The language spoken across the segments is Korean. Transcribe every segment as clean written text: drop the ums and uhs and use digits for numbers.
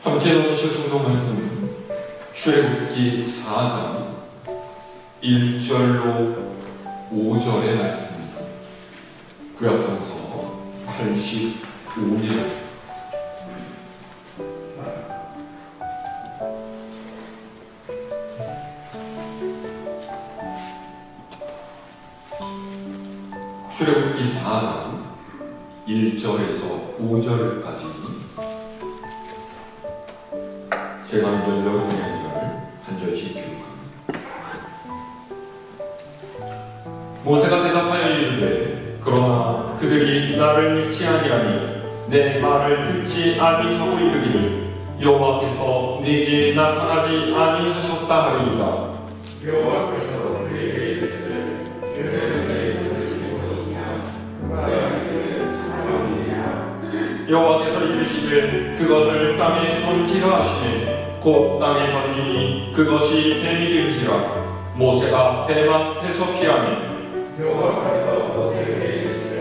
함께 나누실 성경 말씀 출애굽기 4장 1절로 5절의 말씀입니다. 구약성서 85년 출애굽기 4장 1절에서 5절까지 제가 한 절, 여러분의 한 절씩 기록합니다. 모세가 대답하여 이르되 그러나 그들이 나를 믿지 아니하니 내 말을 듣지 아니하고 이르기를 여호와께서 네게 나타나지 아니하셨다 하리이다. 여호와께서 네게 이르시되 여호와께서 이르시되 그것을 땅에 던지라 하시니 곧 땅에 던지니 그것이 뱀이든지라. 모세가 뱀 앞에서 피하니 여호와께서 모세에게 이르시되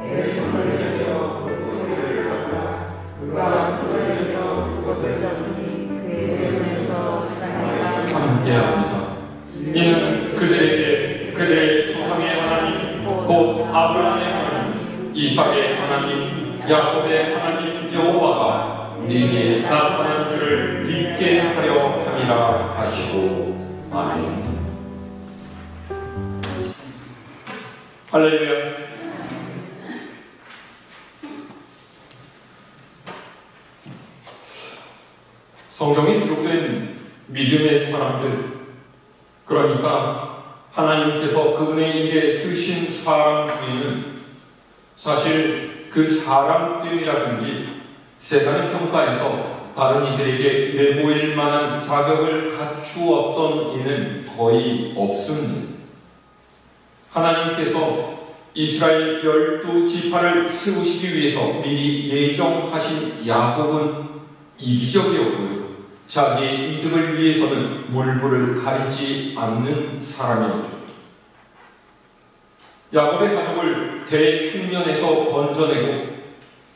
내 손을 내밀어 그곳을 잡으라. 그가 손을 내밀어 그곳을 잡으니 그의 손에서 자기가 함께합니다. 이는 그들에게 그들의 조상의 하나님 곧 아브라함의 하나님 이삭의 하나님 야곱의 하나님 여호와가 네게 나타난 줄을 믿게 하려 함이라 하시고 아멘. 할렐루야. 성경에 기록된 믿음의 사람들, 그러니까 하나님께서 그분의 일에 쓰신 사람 중에는 사실 그 사람 때문이라든지 세간의 평가에서 다른 이들에게 내보일 만한 자격을 갖추었던 이는 거의 없습니다. 하나님께서 이스라엘 12지파를 세우시기 위해서 미리 예정하신 야곱은 이기적이었고요. 자기의 이득을 위해서는 물불을 가리지 않는 사람이었죠. 야곱의 가족을 대흉년에서 건져내고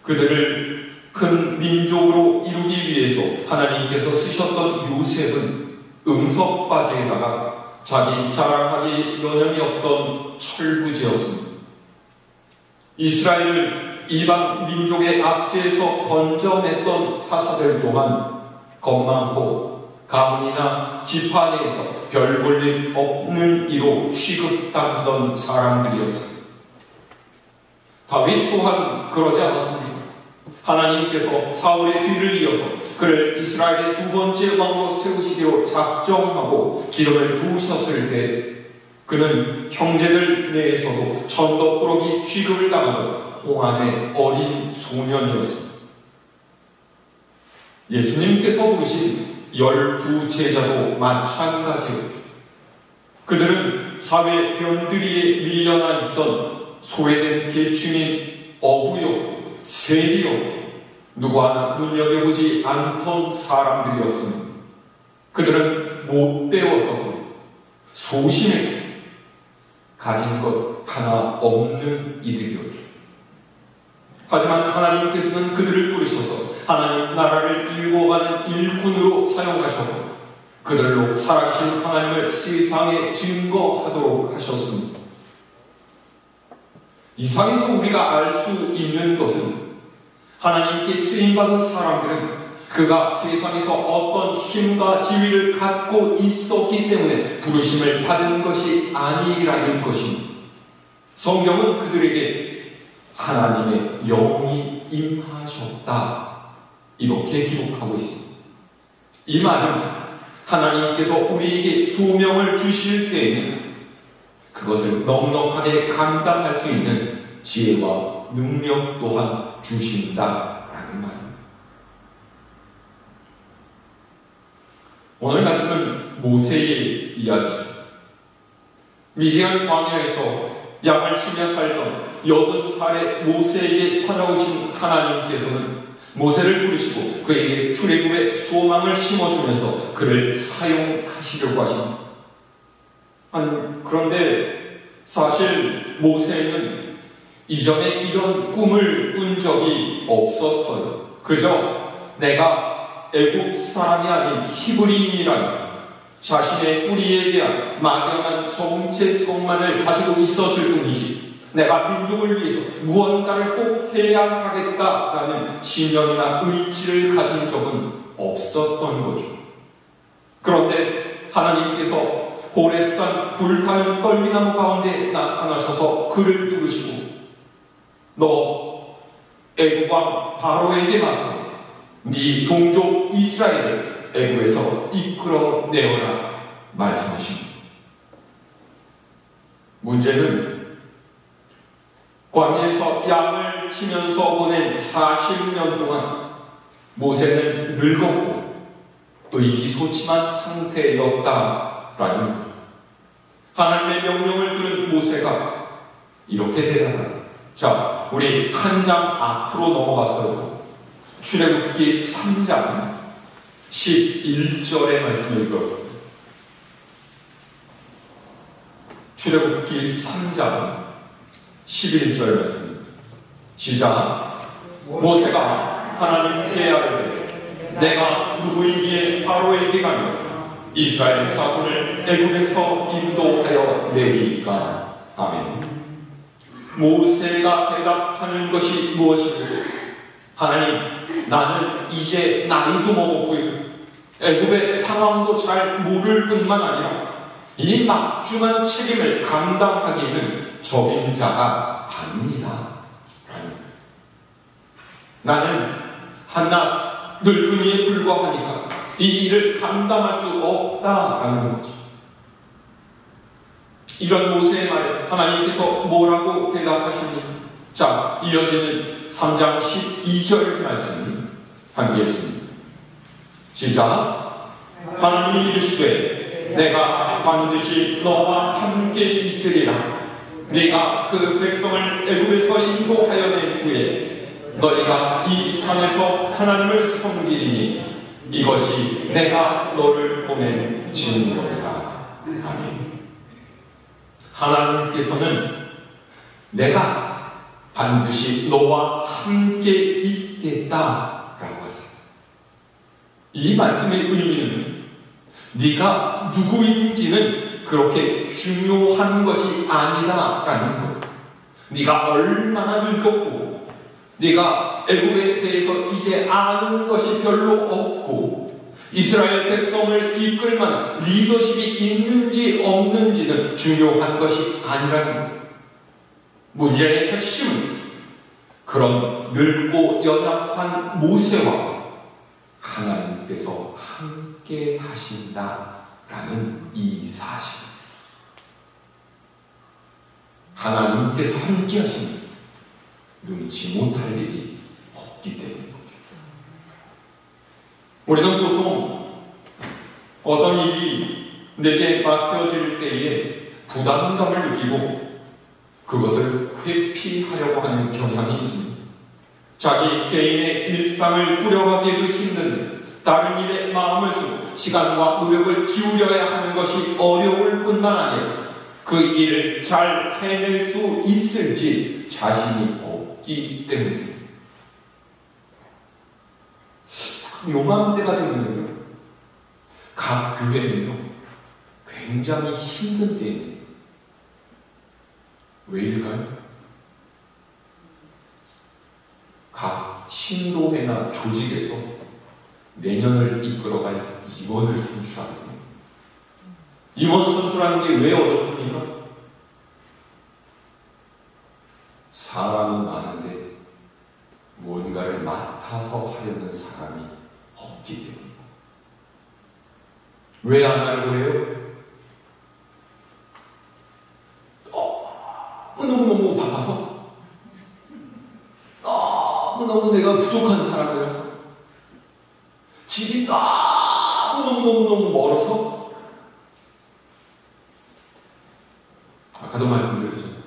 그들을 큰 민족으로 이루기 위해서 하나님께서 쓰셨던 요셉은 응석바지에다가 자기 자랑하기 여념이 없던 철부지였습니다. 이스라엘을 이방 민족의 압제에서 건져냈던 사사들 동안 겁 많고 가문이나 지파 내에서 별 볼 일 없는 이로 취급당하던 사람들이었습니다. 다윗 또한 그러지 않았습니다. 하나님께서 사울의 뒤를 이어서 그를 이스라엘의 두 번째 왕으로 세우시기로 작정하고 기름을 부으셨을 때 그는 형제들 내에서도 천덕꾸러기 취급을 당하는 홍안의 어린 소년이었습니다. 예수님께서 부르신 12제자도 마찬가지였죠. 그들은 사회 변두리에 밀려나 있던 소외된 계층인 어부였고 세리였고 누구 하나 눈여겨보지 않던 사람들이었습니다. 그들은 못 배워서 소심해 가진 것 하나 없는 이들이었죠. 하지만 하나님께서는 그들을 부르셔서 하나님 나라를 일궈가는 일꾼으로 사용하셨고 그들로 살아계신 하나님을 세상에 증거하도록 하셨습니다. 이 상에서 우리가 알 수 있는 것은 하나님께 쓰임받은 사람들은 그가 세상에서 어떤 힘과 지위를 갖고 있었기 때문에 부르심을 받은 것이 아니라는 것입니다. 성경은 그들에게 하나님의 영이 임하셨다 이렇게 기록하고 있습니다. 이 말은 하나님께서 우리에게 소명을 주실 때에는 그것을 넉넉하게 감당할 수 있는 지혜와 능력 또한 주신다라는 말입니다. 오늘 말씀은 모세의 이야기죠. 미디안 광야에서 양을 치며 살던 80살의 모세에게 찾아오신 하나님께서는 모세를 부르시고 그에게 출애굽의 소망을 심어주면서 그를 사용하시려고 하십니다. 그런데 사실 모세는 이전에 이런 꿈을 꾼 적이 없었어요. 그저 내가 애굽 사람이 아닌 히브리인이라면 자신의 뿌리에 대한 막연한 정체성만을 가지고 있었을 뿐이지 내가 민족을 위해서 무언가를 꼭 해야 하겠다라는 신념이나 의지를 가진 적은 없었던 거죠. 그런데 하나님께서 호렙산 불타는 떨기나무 가운데 나타나셔서 그를 부르시고 너 애굽 왕 바로에게 맞서 네 동족 이스라엘을 애굽에서 이끌어내어라 말씀하십니다. 문제는 광야에서 양을 치면서 보낸 40년 동안 모세는 늙었고 의기소침한 상태였다라는 거죠. 하나님의 명령을 들은 모세가 이렇게 대답합니다. 자, 우리 한 장 앞으로 넘어가서 출애굽기 3장 11절의 말씀을 읽어요. 출애굽기 3장 11절 말씀. 시작. 모세가 하나님께 아뢰되 내가 누구이기에 바로에게 가며 이스라엘 자손을 애굽에서 인도하여 내리까. 아멘. 모세가 대답하는 것이 무엇이고 하나님, 나는 이제 나이도 먹었고요. 애굽의 상황도 잘 모를 뿐만 아니라 이 막중한 책임을 감당하기에는 적임자가 아닙니다. 나는 한낱 늙은이에 불과하니까 이 일을 감당할 수 없다라는 거죠. 이런 모세의 말에 하나님께서 뭐라고 대답하십니까? 자, 이어지는 3장 12절 말씀 함께 했습니다. 시작. 하나님이 이르시되 내가 반드시 너와 함께 있으리라. 네가 그 백성을 애굽에서 인도하여 낸 후에 너희가 이 산에서 하나님을 섬기리니 이것이 내가 너를 보낸 증거이다. 아멘. 하나님께서는 내가 반드시 너와 함께 있겠다라고 하세요. 이 말씀의 의미는 네가 누구인지는 그렇게 중요한 것이 아니다라는 거예요. 네가 얼마나 늙었고 네가 애굽에 대해서 이제 아는 것이 별로 없고 이스라엘 백성을 이끌 만한 리더십이 있는지 없는지는 중요한 것이 아니라는 거예요. 문제의 핵심은 그런 늙고 연약한 모세와 하나님께서 함께 하신다라는 이 사실. 하나님께서 함께 하시는 능치 못할 일이 없기 때문인 거죠. 우리는 보통 어떤 일이 내게 맡겨질 때에 부담감을 느끼고 그것을 회피하려고 하는 경향이 있습니다. 자기 개인의 일상을 꾸려가기에도 힘든데 다른 일에 마음을 쓰고 시간과 노력을 기울여야 하는 것이 어려울 뿐만 아니라 그 일을 잘 해낼 수 있을지 자신이 없기 때문에 요맘때가 되면요 각 교회는요 굉장히 힘든 때입니다. 왜일까요? 각 신도회나 조직에서 내년을 이끌어갈 임원을 선출하거든요. 임원 선출하는 게 왜 어렵습니까? 사람은 많은데 무언가를 맡아서 하려는 사람이 없기 때문입니다. 왜 안 하려고 해요? 너무너무 바빠서 너무너무 내가 부족한 사람이라서 집이 너무너무 멀어서 아까도 말씀드렸잖아요.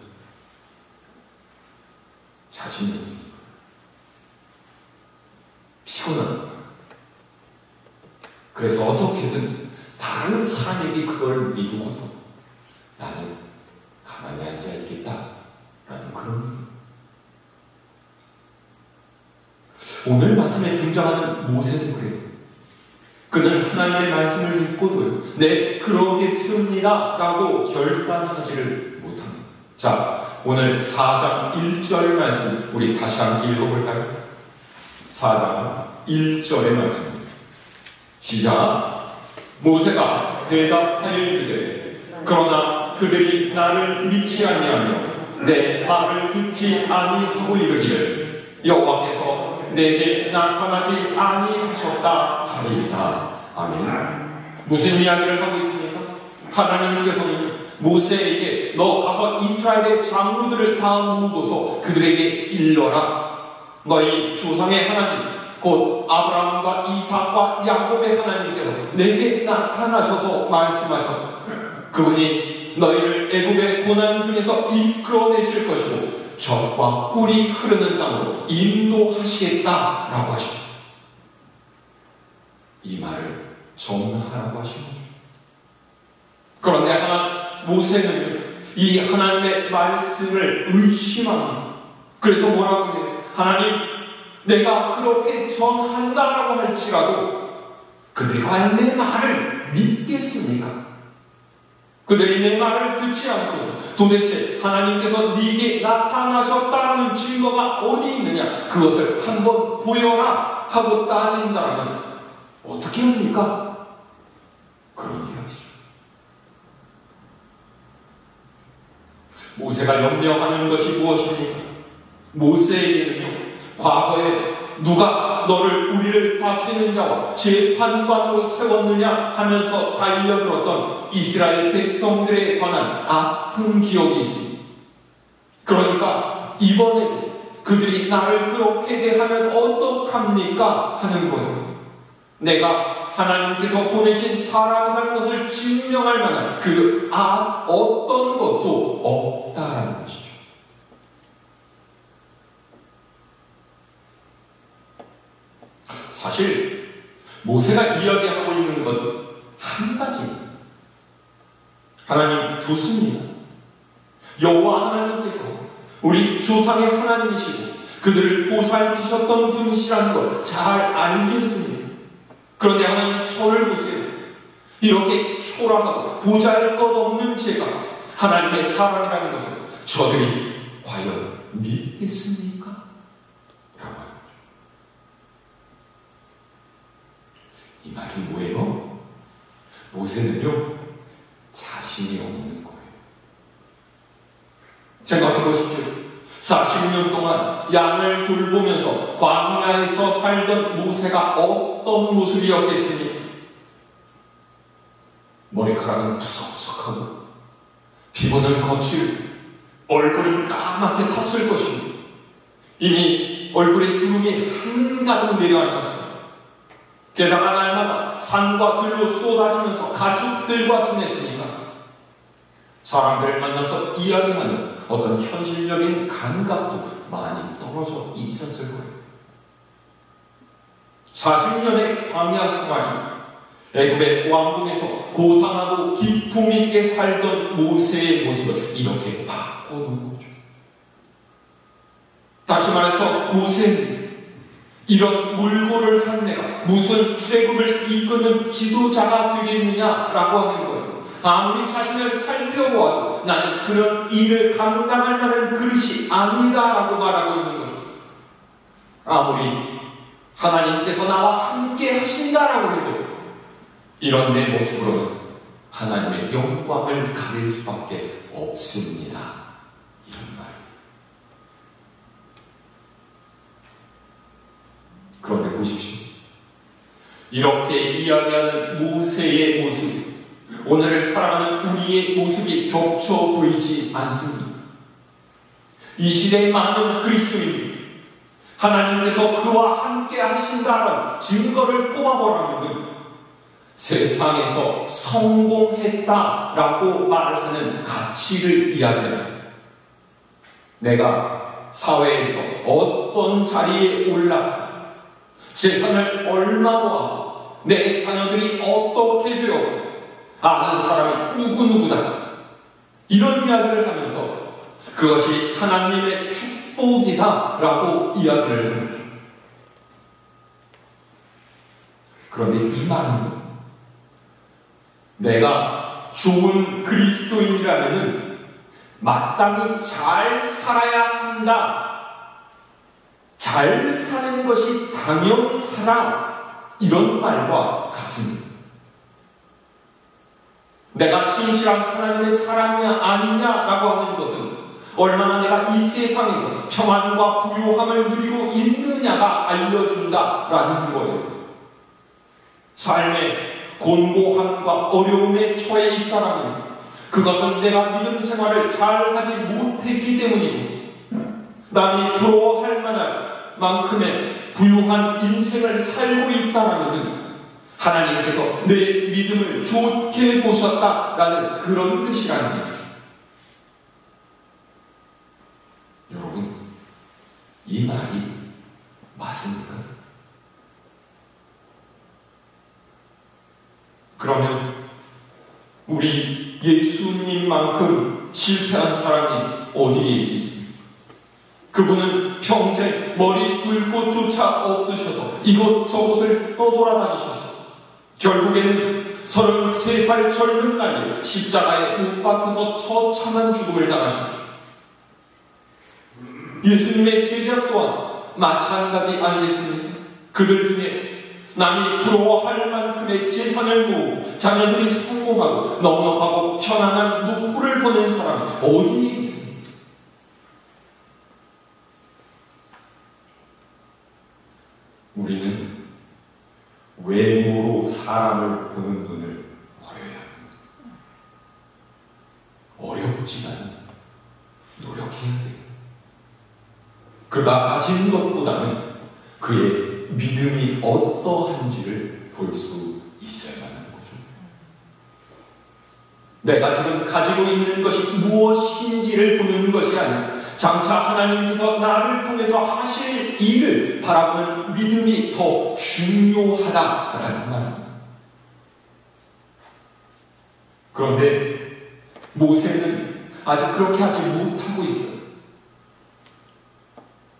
자신이 없습니다. 피곤합니다. 그래서 어떻게든 다른 사람에게 그걸 미루고서 나는 가만히 앉아있겠다라는 그런 의미. 오늘 말씀에 등장하는 모세는 그래요. 그는 하나님의 말씀을 듣고도요, 네, 그러겠습니다 라고 결단하지를 못합니다. 자, 오늘 4장 1절 말씀 우리 다시 함께 읽어볼까요? 4장 1절의 말씀입니다. 시작. 모세가 대답하여 이르되 그러나 그들이 나를 믿지 아니하며 내 말을 듣지 아니하고 이르기를 여호와께서 내게 나타나지 아니하셨다 하리이다. 아멘. 무슨 이야기를 하고 있습니까? 하나님께서는 모세에게 너 가서 이스라엘의 장로들을 다 모으고서 그들에게 일러라. 너희 조상의 하나님 곧 아브라함과 이삭과 야곱의 하나님께서 내게 나타나셔서 말씀하셨다. 그분이 너희를 애굽의 고난 중에서 이끌어내실 것이고 젖과 꿀이 흐르는 땅으로 인도하시겠다라고 하십니다. 이 말을 전하라고 하십니다. 그런데 모세는 이 하나님의 말씀을 의심합니다. 그래서 뭐라고 해요? 하나님, 내가 그렇게 전한다라고 할지라도 그들이 과연 내 말을 믿겠습니까? 그들이 내 말을 듣지 않고 도대체 하나님께서 네게 나타나셨다는 증거가 어디 있느냐? 그것을 한번 보여라 하고 따진다면 어떻게 합니까? 그런 이야기죠. 모세가 염려하는 것이 무엇입니까? 모세에게는요, 과거에 누가 너를 우리를 다스리는 자와 재판관으로 세웠느냐 하면서 달려들었던 이스라엘 백성들에 관한 아픈 기억이 있습니다. 그러니까 이번에 그들이 나를 그렇게 대하면 어떡합니까? 하는 거예요. 내가 하나님께서 보내신 사람이라는 것을 증명할 만한 그 어떤 것도 없다라는 것이죠. 사실 모세가 이야기하고 있는 건 한 가지입니다. 하나님 좋습니다. 여호와 하나님께서 우리 조상의 하나님이시고 그들을 보살피셨던 분이시라는 걸 잘 알겠습니다. 그런데 하나님 저를 보세요. 이렇게 초라하고 보잘것없는 제가 하나님의 사람이라는 것을 저들이 과연 믿겠습니까? 라고 합니다. 이 말은 뭐예요? 모세는요, 자신이 없는 거예요. 생각해 보십시오. 40년 동안 양을 돌보면서 광야에서 살던 모세가 어떤 모습이었겠습니까? 머리카락은 푸석푸석하고 피부는 거칠고 얼굴은 까맣게 탔을 것입니다. 이미 얼굴에 주름이 한가득 내려앉았습니다. 게다가 날마다 산과 들로 쏟아지면서 가축들과 지냈으니까 사람들을 만나서 이야기하는 어떤 현실적인 감각도 많이 떨어져 있었을 거예요. 40년의 광야 생활이 애굽의 왕궁에서 고상하고 기품 있게 살던 모세의 모습을 이렇게 바꿔놓은 거죠. 다시 말해서 모세는 이런 몰골을 한 내가 무슨 출애굽을 이끄는 지도자가 되겠느냐라고 하는 거예요. 아무리 자신을 살펴보아도 나는 그런 일을 감당할 만한 그릇이 아니다라고 말하고 있는 거죠. 아무리 하나님께서 나와 함께 하신다라고 해도 이런 내 모습으로는 하나님의 영광을 가릴 수밖에 없습니다. 이런 말. 그런데 보십시오. 이렇게 이야기하는 모세의 모습, 오늘을 살아가는 우리의 모습이 겹쳐 보이지 않습니다. 이 시대의 많은 그리스도인들이 하나님께서 그와 함께 하신다는 증거를 뽑아보라면 세상에서 성공했다라고 말하는 가치를 이야기합니다. 내가 사회에서 어떤 자리에 올라 재산을 얼마 모아 내 자녀들이 어떻게 되어 아는 사람이 누구누구다 이런 이야기를 하면서 그것이 하나님의 축복이다 라고 이야기를 합니다. 그런데 이 말은 내가 좋은 그리스도인이라면 마땅히 잘 살아야 한다, 잘 사는 것이 당연하다, 이런 말과 같습니다. 내가 신실한 하나님의 사랑이냐 아니냐라고 하는 것은 얼마나 내가 이 세상에서 평안과 부요함을 누리고 있느냐가 알려준다라는 거예요. 삶의 곤고함과 어려움에 처해 있다라면 그것은 내가 믿음 생활을 잘하지 못했기 때문이고, 남이 부러워할 만한 만큼의 부유한 인생을 살고 있다라면 하나님께서 내 믿음을 좋게 보셨다라는 그런 뜻이라는 거죠. 여러분, 이 말이 맞습니까? 그러면 우리 예수님만큼 실패한 사람이 어디에 있겠습니까? 그분은 평생 머리 굴 곳조차 없으셔서 이곳저곳을 떠돌아다니셔서 결국에는 33살 젊은 나이에 십자가에 못 박혀서 처참한 죽음을 당하셨죠. 예수님의 제자 또한 마찬가지 아니겠습니까? 그들 중에 남이 부러워할 만큼의 재산을 모으고 자녀들이 성공하고 넉넉하고 편안한 노후를 보낸 사람이 어디에 있습니까? 우리는 외모로 사람을 보는 눈을 버려야 합니다. 어렵지만 노력해야 돼요. 그가 가진 것보다는 그의 믿음이 어떠한지를 볼 수 있어야 하는 거죠. 내가 지금 가지고 있는 것이 무엇인지를 보는 것이 아니라 장차 하나님께서 나를 통해서 하실 일을 바라보는 믿음이 더 중요하다라는 말입니다. 그런데 모세는 아직 그렇게 하지 못하고 있어요.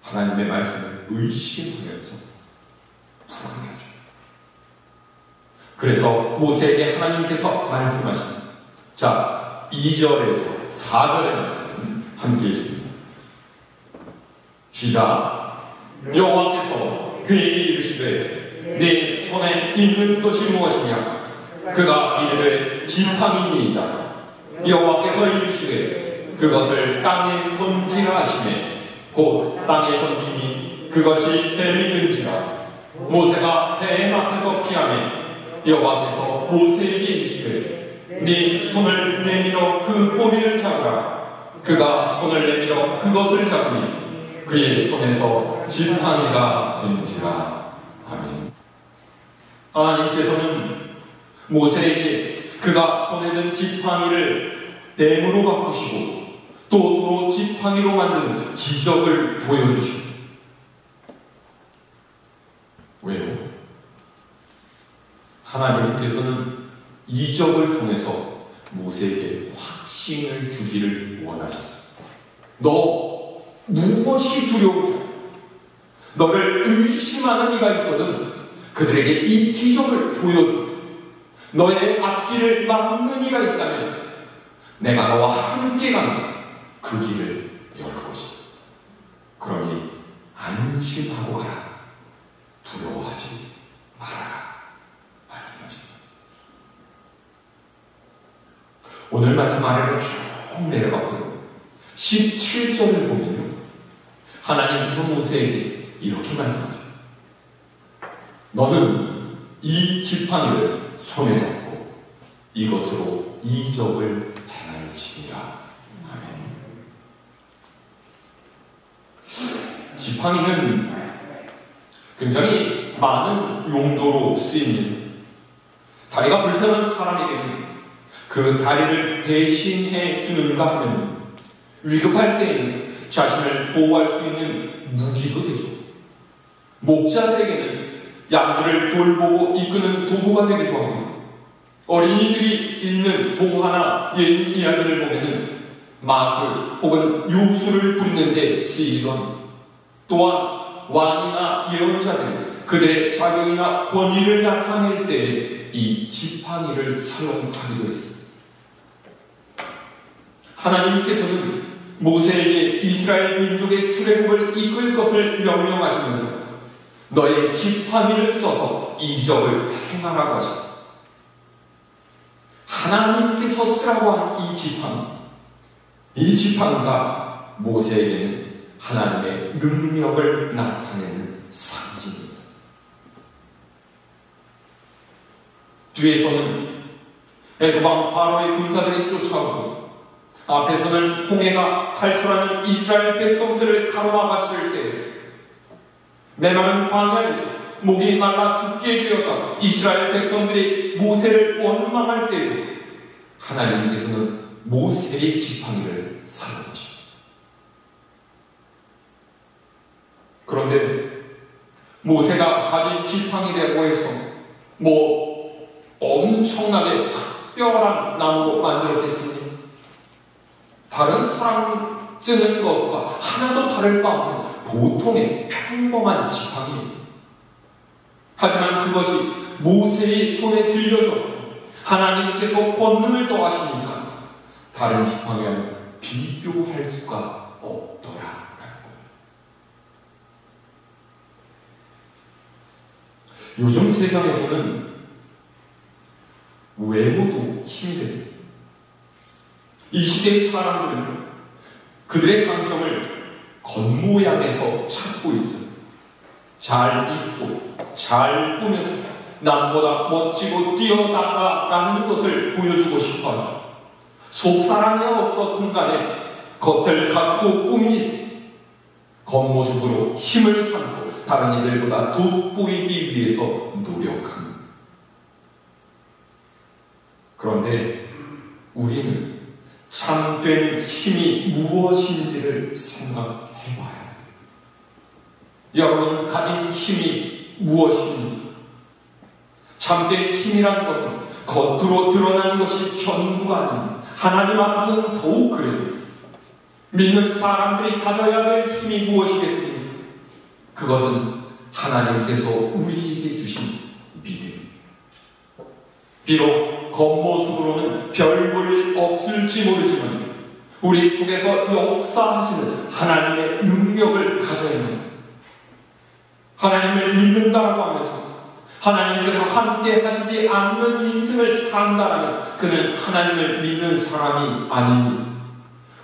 하나님의 말씀을 의심하면서 불안해하죠. 그래서 모세에게 하나님께서 말씀하십니다. 자, 2절에서 4절의 말씀 함께 읽습니다. 시작. 여호와께서 그에게 이르시되 네 손에 있는 것이 무엇이냐? 그가 이르되 지팡이니이다. 여호와께서 이르시되 그것을 땅에 던지라 하시매 곧 땅에 던지니 그것이 뱀이 된지라. 모세가 뱀 앞에서 피하매 여호와께서 모세에게 이르시되 네 손을 내밀어 그 꼬리를 잡으라. 그가 손을 내밀어 그것을 잡으니 그의 손에서 지팡이가 된지라. 아멘. 하나님께서는 모세에게 그가 손에 든 지팡이를 뱀으로 바꾸시고 또 도로 지팡이로 만든 기적을 보여주십니다. 왜요? 하나님께서는 이적을 통해서 모세에게 확신을 주기를 원하셨습니다. 너 무엇이 두려우냐? 너를 의심하는 이가 있거든 그들에게 이 기적을 보여줘. 너의 앞길을 막는 이가 있다면 내가 너와 함께 간다. 그 길을 열 것이다. 그러니 안심하고 가라. 두려워하지 말아라. 말씀하십니다. 오늘 말씀 아래로 쭉 내려가서 17절을 보면요, 하나님께서 모세에게 이렇게 말씀하십니다. 너는 이 지팡이를 손에 잡고 이것으로 이적을 행할지니라. 아멘. 지팡이는 굉장히 많은 용도로 쓰입니다. 다리가 불편한 사람에게는 그 다리를 대신해 주는가 하면 위급할 때에는 자신을 보호할 수 있는 무기도 되죠. 목자들에게는 양들을 돌보고 이끄는 도구가 되기도 하고, 어린이들이 읽는 동화나 옛 이야기를 보면은 마술 혹은 요술을 부리는 데 쓰이던, 또한 왕이나 예언자들이 그들의 자격이나 권위를 나타낼 때 이 지팡이를 사용하기도 했습니다. 하나님께서는 모세에게 이스라엘 민족의 출애굽을 이끌 것을 명령하시면서 너의 지팡이를 써서 이적을 행하라고 하셨습니다. 하나님께서 쓰라고 한 이 지팡이가 모세에게는 하나님의 능력을 나타내는 상징입니다. 뒤에서는 애굽왕 바로의 군사들이 쫓아오고 앞에서는 홍해가 탈출하는 이스라엘 백성들을 가로막았을 때 메마른 광야에서 목이 말라 죽게 되었다 이스라엘 백성들이 모세를 원망할 때에 하나님께서는 모세의 지팡이를 사용하십니다. 그런데 모세가 가진 지팡이라고 해서 엄청나게 특별한 나무로 만들었겠습니까? 다른 사람 쓰는 것과 하나도 다를 바 없는 보통의 평범한 지팡이입니다. 하지만 그것이 모세의 손에 들려졌고 하나님께서 권능을 더하시니까 다른 지팡이와 비교할 수가 없더라. 요즘 세상에서는 외모도 힘이 됩니다. 이 시대의 사람들은 그들의 강점을 겉모양에서 찾고 있어요. 잘 입고 잘 꾸며서 남보다 멋지고 뛰어나다라는 것을 보여주고 싶어하죠. 속사람이 어떻든 간에 겉을 갖고 꾸미 겉모습으로 힘을 삼고 다른 이들보다 돋보이기 위해서 노력합니다. 그런데 우리는 참된 힘이 무엇인지를 생각해 봐야 돼요. 여러분 가진 힘이 무엇입니까? 참된 힘이라는 것은 겉으로 드러나는 것이 전부가 아닙니다. 하나님 앞에서는 더욱 그래요. 믿는 사람들이 가져야 될 힘이 무엇이겠습니까? 그것은 하나님께서 우리에게 주신 믿음입니다. 비록 겉모습으로는 별 볼 일 없을지 모르지만 우리 속에서 역사하시는 하나님의 능력을 가져야 합니다. 하나님을 믿는다고 하면서 하나님께서 함께 하시지 않는 인생을 산다라면 그는 하나님을 믿는 사람이 아닙니다.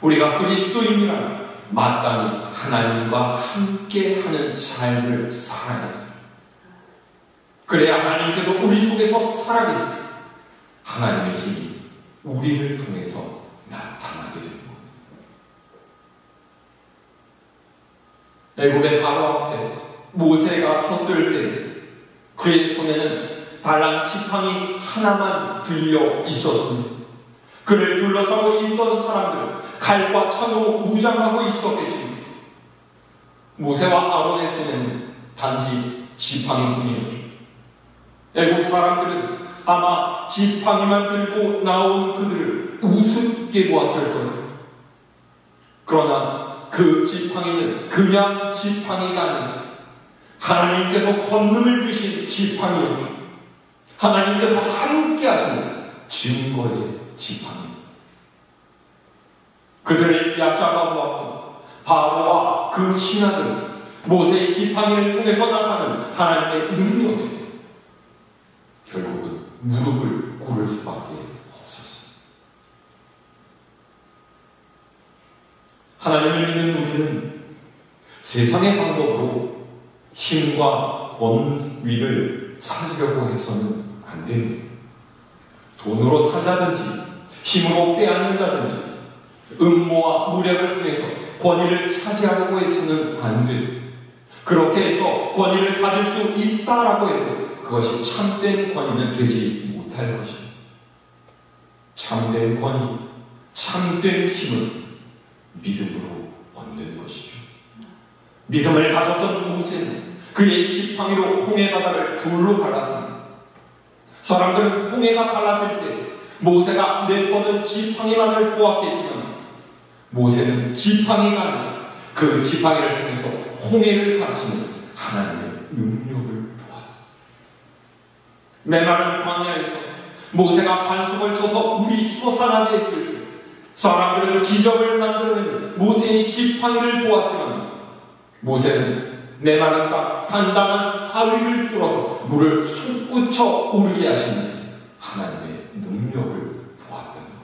우리가 그리스도인이라면 마땅히 하나님과 함께하는 삶을 살아야 합니다. 그래야 하나님께서 우리 속에서 살아계시고 하나님의 힘이 우리를 통해서 나타나게 됩니다. 애굽의 바로 앞에 모세가 섰을 때 그의 손에는 달랑 지팡이 하나만 들려 있었습니다. 그를 둘러싸고 있던 사람들은 칼과 창으로 무장하고 있었겠지만 모세와 아론의 손에는 단지 지팡이뿐이었죠. 애굽 사람들은 아마 지팡이만 들고 나온 그들을 우습게 보았을 거예요. 그러나 그 지팡이는 그냥 지팡이가 아니라 하나님께서 권능을 주신 지팡이였죠. 하나님께서 함께 하시는 증거의 지팡이입니다. 그들을 얕잡아 보았고 바로와 그 신하들은 모세의 지팡이를 통해서 나타나는 하나님의 능력에 결국은 무릎을 꿇을 수밖에 없었습니다. 하나님을 믿는 우리는 세상의 방법으로 힘과 권위를 찾으려고 해서는 안 됩니다. 돈으로 산다든지 힘으로 빼앗는다든지 음모와 무력을 통해서 권위를 차지하려고 해서는 안 돼요. 그렇게 해서 권위를 가질 수 있다라고 해도 그것이 참된 권위는 되지 못할 것입니다. 참된 권위, 참된 힘은 믿음으로 얻는 것이죠. 믿음을 가졌던 모세는 그의 지팡이로 홍해 바다를 둘로 갈랐습니다. 사람들은 홍해가 갈라질 때 모세가 내뻗은 지팡이만을 보았겠지만 모세는 지팡이가 아니라 그 지팡이를 통해서 홍해를 가르치는 하나님의 능력을 메마른 광야에서 모세가 반석을 쳐서 물이 솟아나게 했을 때 사람들은 기적을 만들어내는 모세의 지팡이를 보았지만 모세는 메마른 땅 단단한 바위를 뚫어서 물을 솟구쳐 오르게 하시는 하나님의 능력을 보았던 거예요.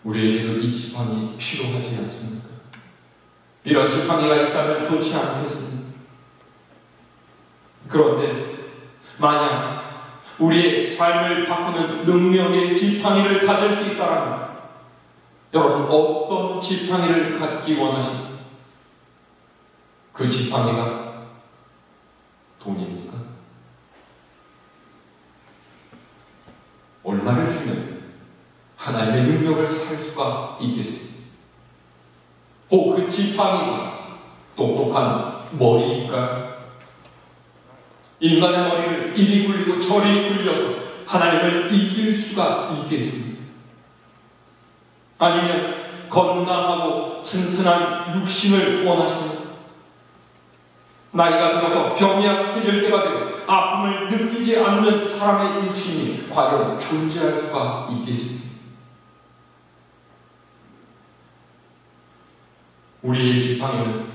우리에게도 이 지팡이 필요하지 않습니까? 이런 지팡이가 있다면 좋지 않겠습니까? 그런데 만약 우리의 삶을 바꾸는 능력의 지팡이를 가질 수 있다면 여러분 어떤 지팡이를 갖기 원하십니까? 그 지팡이가 돈입니까? 얼마를 주면 하나님의 능력을 살 수가 있겠습니까? 그 지팡이가 똑똑한 머리일까요? 인간의 머리를 이리 굴리고 저리 굴려서 하나님을 이길 수가 있겠습니까? 아니면 건강하고 튼튼한 육신을 원하십니까? 나이가 들어서 병약해질 때가 되고 아픔을 느끼지 않는 사람의 육신이 과연 존재할 수가 있겠습니까? 우리의 지팡이는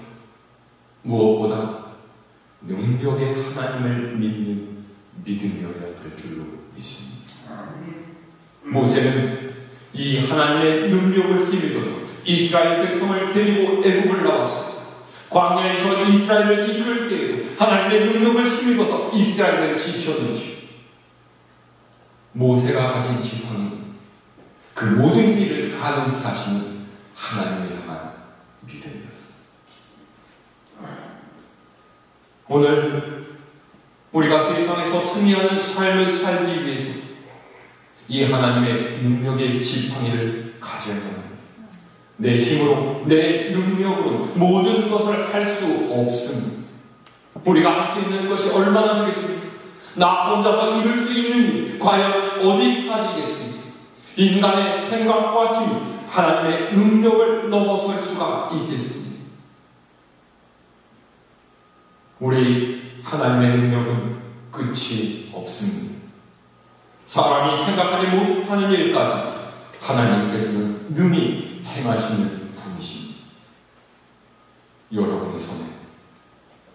무엇보다 능력의 하나님을 믿는 믿음이어야 될 줄로 믿습니다. 모세는 이 하나님의 능력을 힘입어서 이스라엘 백성을 데리고 애굽을 나왔습니다. 광야에서 이스라엘을 이끌 때에도 하나님의 능력을 힘입어서 이스라엘을 지켜냈죠. 모세가 가진 지팡이는 그 모든 일을 가능케 하시는 하나님을 향한 믿음이었습니다. 오늘 우리가 세상에서 승리하는 삶을 살기 위해서 이 하나님의 능력의 지팡이를 가져야 합니다. 내 힘으로, 내 능력으로 모든 것을 할 수 없습니다. 우리가 할 수 있는 것이 얼마나 되겠습니까? 나 혼자서 이룰 수 있는 일, 과연 어디까지겠습니까? 인간의 생각과 힘, 하나님의 능력을 넘어설 수가 있겠습니다. 우리 하나님의 능력은 끝이 없습니다. 사람이 생각하지 못하는 일까지 하나님께서는 능히 행하시는 분이십니다. 여러분의 손에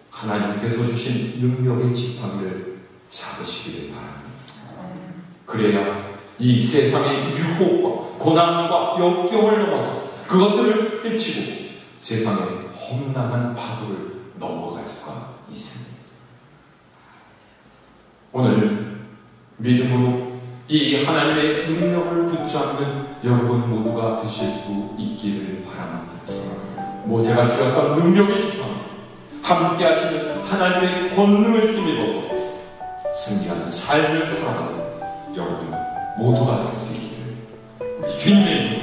하나님께서 주신 능력의 지팡이를 잡으시기를 바랍니다. 그래야 이 세상의 유혹과 고난과 역경을 넘어서 그것들을 헤치고 세상의 험난한 파도를 넘어갈 수가 있습니다. 오늘 믿음으로 이 하나님의 능력을 붙잡는 여러분 모두가 되실 수 있기를 바랍니다. 모세가 주었던 능력의 지팡이, 함께 하시는 하나님의 권능을 힘입어서 승리하는 삶을 살아가는 여러분 모두가 될 수 있기를 우리 주님의